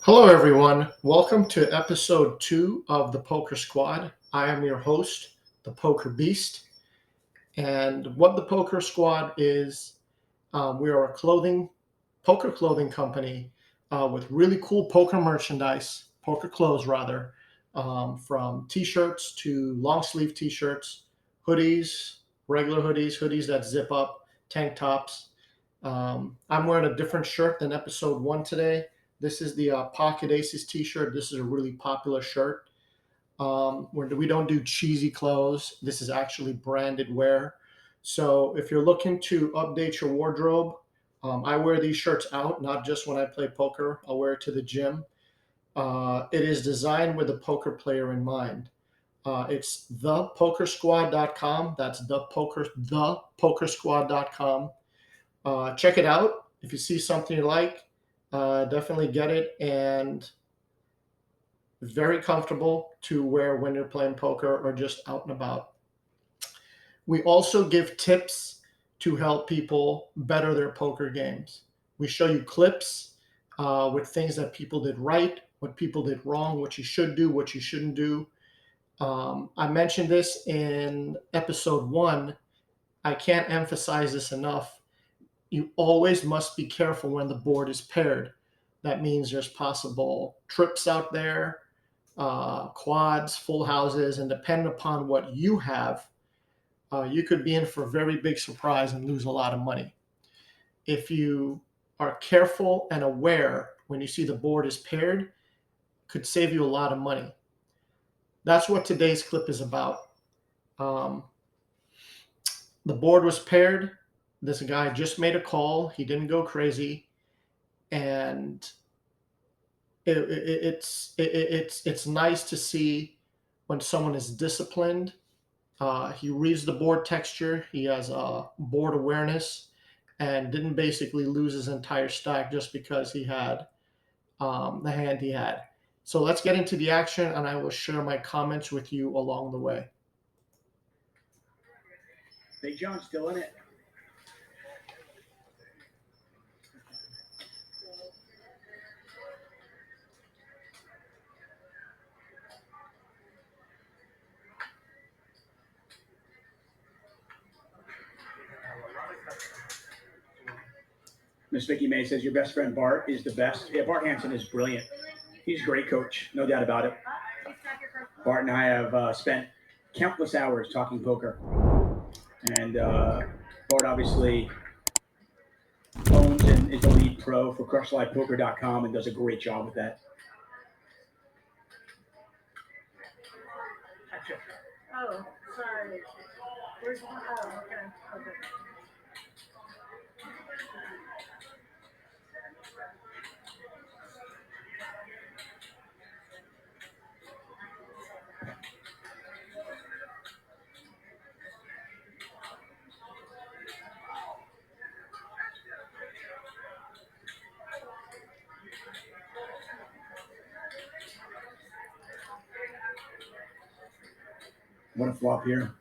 Hello, everyone. Welcome to episode 2 of the Poker Squad. I am your host, the Poker Beast. And what the Poker Squad is, we are a poker clothing company with really cool poker merchandise, poker clothes rather, from t-shirts to long sleeve t-shirts, hoodies, regular hoodies, hoodies that zip up, tank tops. I'm wearing a different shirt than episode 1 today. This is the Pocket Aces t-shirt. This is a really popular shirt. Where we don't do cheesy clothes. This is actually branded wear. So if you're looking to update your wardrobe, I wear these shirts out, not just when I play poker. I'll wear it to the gym. It is designed with a poker player in mind. It's thepokersquad.com. That's thepokersquad.com. Check it out. If you see something you like, definitely get it. And very comfortable to wear when you're playing poker or just out and about. We also give tips to help people better their poker games. We show you clips with things that people did right, what people did wrong, what you should do, what you shouldn't do. I mentioned this in episode 1. I can't emphasize this enough. You always must be careful when the board is paired. That means there's possible trips out there, quads, full houses, and depending upon what you have, you could be in for a very big surprise and lose a lot of money. If you are careful and aware when you see the board is paired, could save you a lot of money. That's what today's clip is about. Um, the board was paired. This guy just made a call. He didn't go crazy, and it's nice to see when someone is disciplined. He reads the board texture. He has board awareness, and didn't basically lose his entire stack just because he had the hand he had. So let's get into the action, and I will share my comments with you along the way. Big John still in it. Miss Vicky May says your best friend Bart is the best. Yeah, Bart Hanson is brilliant. He's a great coach, no doubt about it. Bart and I have spent countless hours talking poker. And Bart obviously owns and is the lead pro for crushlivepoker.com and does a great job with that. Oh, sorry. Where's the, oh, okay. What a flop here.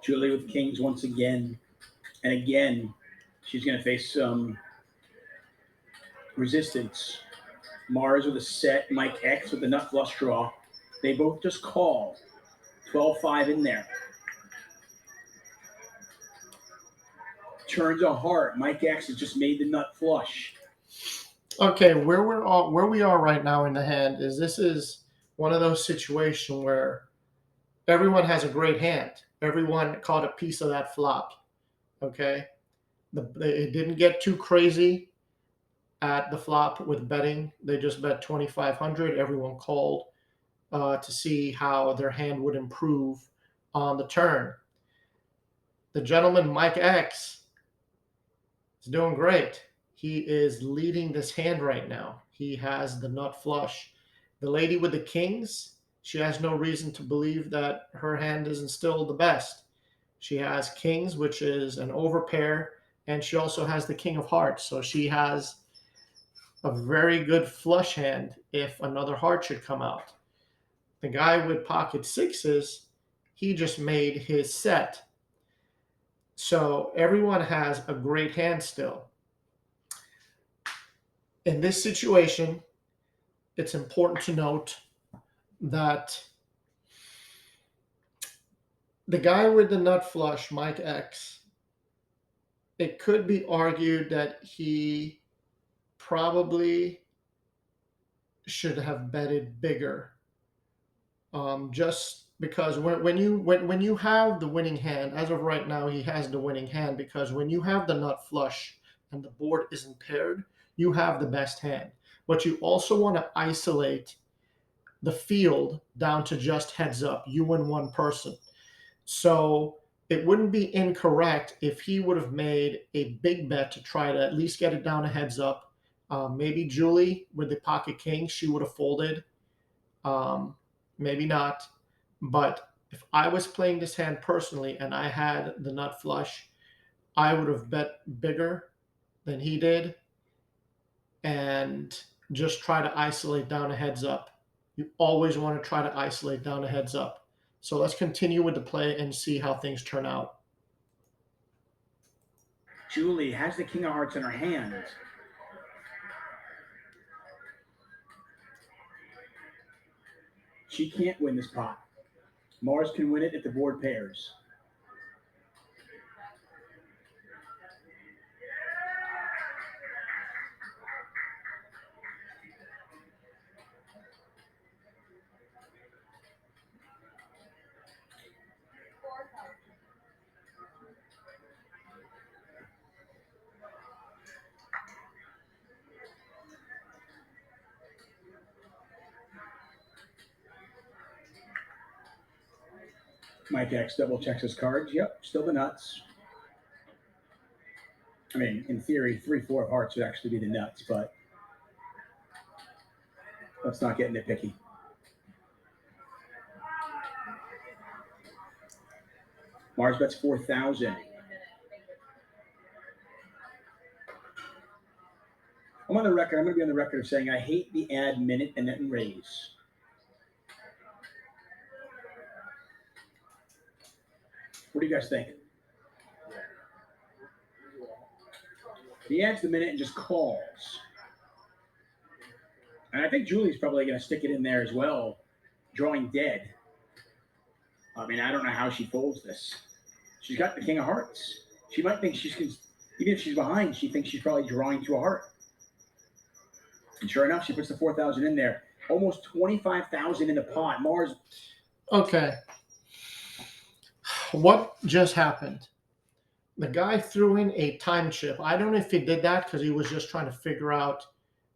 Julie with kings once again. And again, she's going to face some resistance. Mars with a set, Mike X with the nut flush draw. They both just call. 12-5 in there. Turns a heart. Mike X has just made the nut flush. Okay, where we are right now in the hand is this is one of those situations where everyone has a great hand. Everyone caught a piece of that flop. Okay, it didn't get too crazy at the flop with betting. They just bet 2,500. Everyone called to see how their hand would improve on the turn. The gentleman Mike X is doing great. He is leading this hand right now. He has the nut flush. The lady with the kings, she has no reason to believe that her hand isn't still the best. She has kings, which is an overpair, and she also has the king of hearts. So she has a very good flush hand if another heart should come out. The guy with pocket sixes, he just made his set. So everyone has a great hand still. In this situation, it's important to note that the guy with the nut flush, Mike X, it could be argued that he probably should have betted bigger. Just because when you have the winning hand, as of right now, he has the winning hand because when you have the nut flush and the board isn't paired, you have the best hand. But you also want to isolate the field down to just heads up, you and one person. So it wouldn't be incorrect if he would have made a big bet to try to at least get it down to heads up. Maybe Julie with the pocket king, she would have folded. Maybe not. But if I was playing this hand personally and I had the nut flush, I would have bet bigger than he did and just try to isolate down a heads up. You always want to try to isolate down a heads up. So let's continue with the play and see how things turn out. Julie has the king of hearts in her hand. She can't win this pot. Mars can win it if the board pairs. Mike X double checks his cards. Yep, still the nuts. I mean, in theory, 3-4 of hearts would actually be the nuts, but let's not get nitpicky. Mars bets 4,000. I'm on the record. I'm going to be on the record of saying I hate the add minute and then raise. What do you guys think? He adds the minute and just calls. And I think Julie's probably going to stick it in there as well, drawing dead. I mean, I don't know how she folds this. She's got the king of hearts. She might think she's, even if she's behind, she thinks she's probably drawing to a heart. And sure enough, she puts the 4,000 in there. Almost 25,000 in the pot. Mars. Okay. What just happened? The guy threw in a time chip. I don't know if he did that because he was just trying to figure out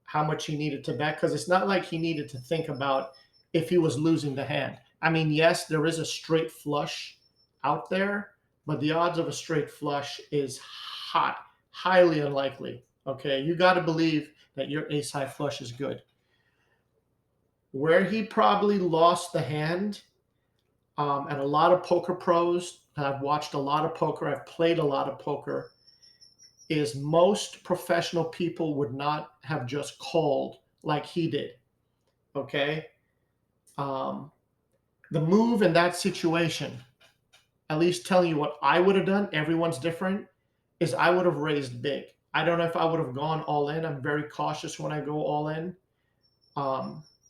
how much he needed to bet, because it's not like he needed to think about if he was losing the hand. I mean, yes, there is a straight flush out there, but the odds of a straight flush is highly unlikely. Okay, you got to believe that your ace high flush is good. Where he probably lost the hand, and a lot of poker pros, and I've watched a lot of poker, I've played a lot of poker, is most professional people would not have just called like he did. Okay? The move in that situation, at least telling you what I would have done, everyone's different, is I would have raised big. I don't know if I would have gone all in. I'm very cautious when I go all in.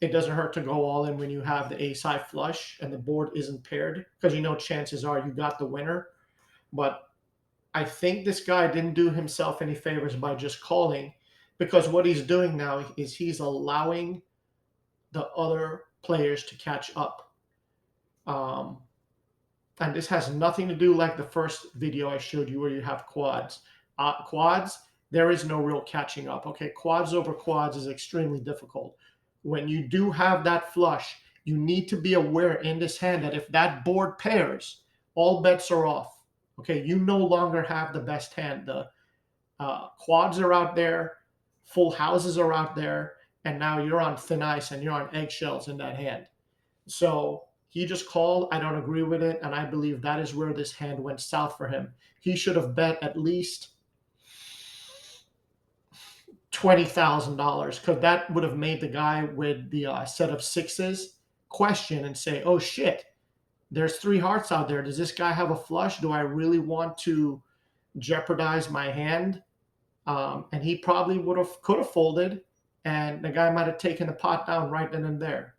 It doesn't hurt to go all in when you have the ace high flush and the board isn't paired, because you know chances are you got the winner. But I think this guy didn't do himself any favors by just calling, because what he's doing now is he's allowing the other players to catch up. And this has nothing to do like the first video I showed you where you have quads. Quads, there is no real catching up. Okay, quads over quads is extremely difficult. When you do have that flush, you need to be aware in this hand that if that board pairs, all bets are off. Okay, you no longer have the best hand. The quads are out there, full houses are out there, and now you're on thin ice and you're on eggshells in that hand. So he just called. I don't agree with it, and I believe that is where this hand went south for him. He should have bet at least $20,000, because that would have made the guy with the set of sixes question and say, oh shit, there's 3 hearts out there. Does this guy have a flush? Do I really want to jeopardize my hand? And he probably could have folded, and the guy might have taken the pot down right then and there.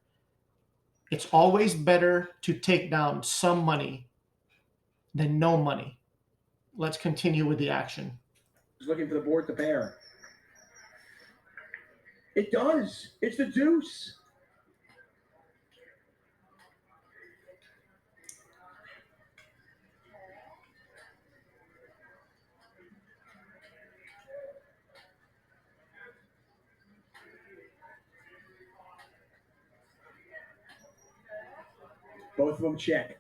It's always better to take down some money than no money. Let's continue with the action. He's looking for the board to pair. It does. It's the deuce. Both of them check.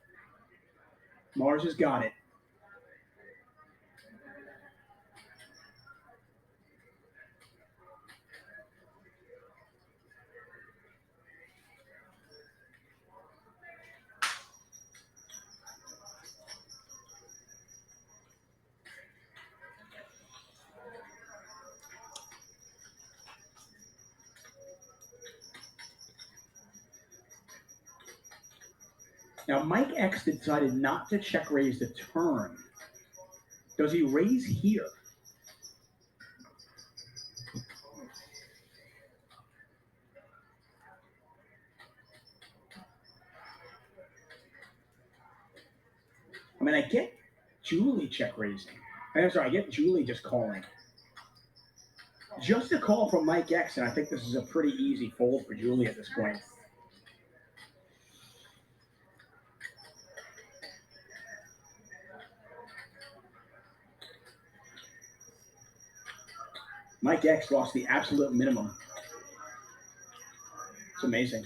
Mars has got it. Now, Mike X decided not to check raise the turn. Does he raise here? I mean, I get Julie check raising. I'm sorry, I get Julie just calling. Just a call from Mike X, and I think this is a pretty easy fold for Julie at this point. Mike X lost the absolute minimum. It's amazing.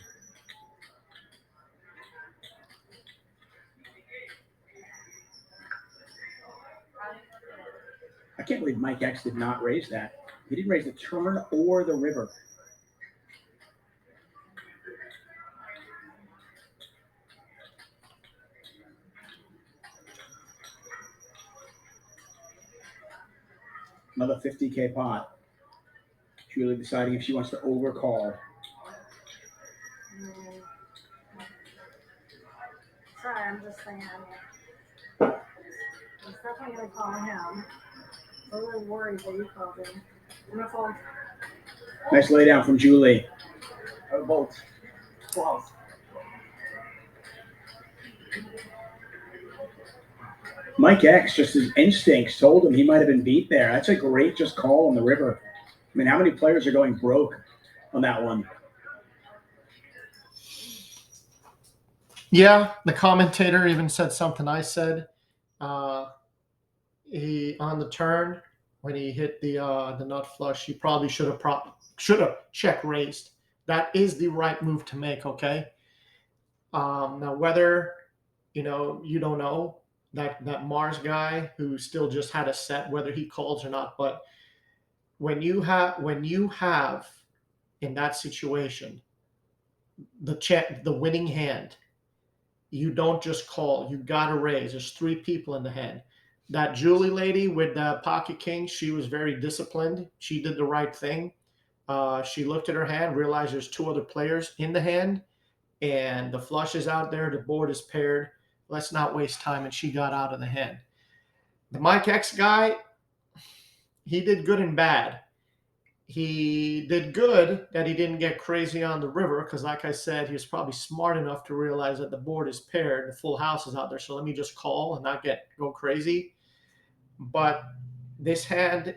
I can't believe Mike X did not raise that. He didn't raise the turn or the river. Another 50K pot. Julie deciding if she wants to overcall. Sorry, I'm just saying. He's definitely going to call him. I'm a little worried that you called him. I'm going to fold. Nice laydown from Julie. Bolt. 12. Mike X, just his instincts told him he might have been beat there. That's a great just call on the river. I mean, how many players are going broke on that one? Yeah, the commentator even said something I said. He on the turn when he hit the nut flush, he probably should have check raised. That is the right move to make. Okay. Now whether you don't know that Mars guy who still just had a set, whether he calls or not, but when you have in that situation the winning hand, you don't just call. You got to raise. There's three people in the hand. That Julie lady with the pocket king, she was very disciplined. She did the right thing. She looked at her hand, realized there's two other players in the hand, and the flush is out there. The board is paired. Let's not waste time, and she got out of the hand. The Mike X guy, he did good and bad. He did good that he didn't get crazy on the river because, like I said, he was probably smart enough to realize that the board is paired, the full house is out there, so let me just call and not go crazy. But this hand,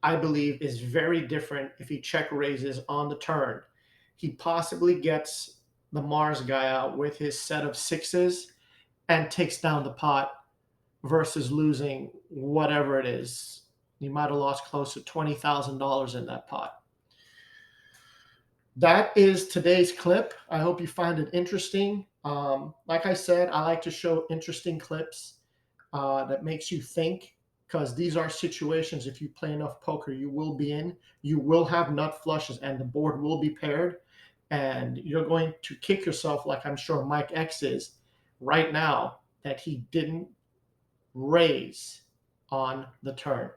I believe, is very different if he check raises on the turn. He possibly gets the Mars guy out with his set of sixes and takes down the pot versus losing whatever it is. You might have lost close to $20,000 in that pot. That is today's clip. I hope you find it interesting. Like I said, I like to show interesting clips that makes you think, because these are situations, if you play enough poker, you will be in. You will have nut flushes and the board will be paired. And you're going to kick yourself like I'm sure Mike X is right now that he didn't raise on the turn.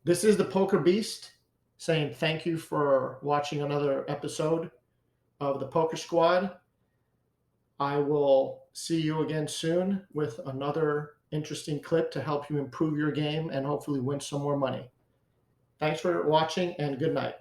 This is the Poker Beast saying thank you for watching another episode of the Poker Squad. I will see you again soon with another interesting clip to help you improve your game and hopefully win some more money. Thanks for watching and good night.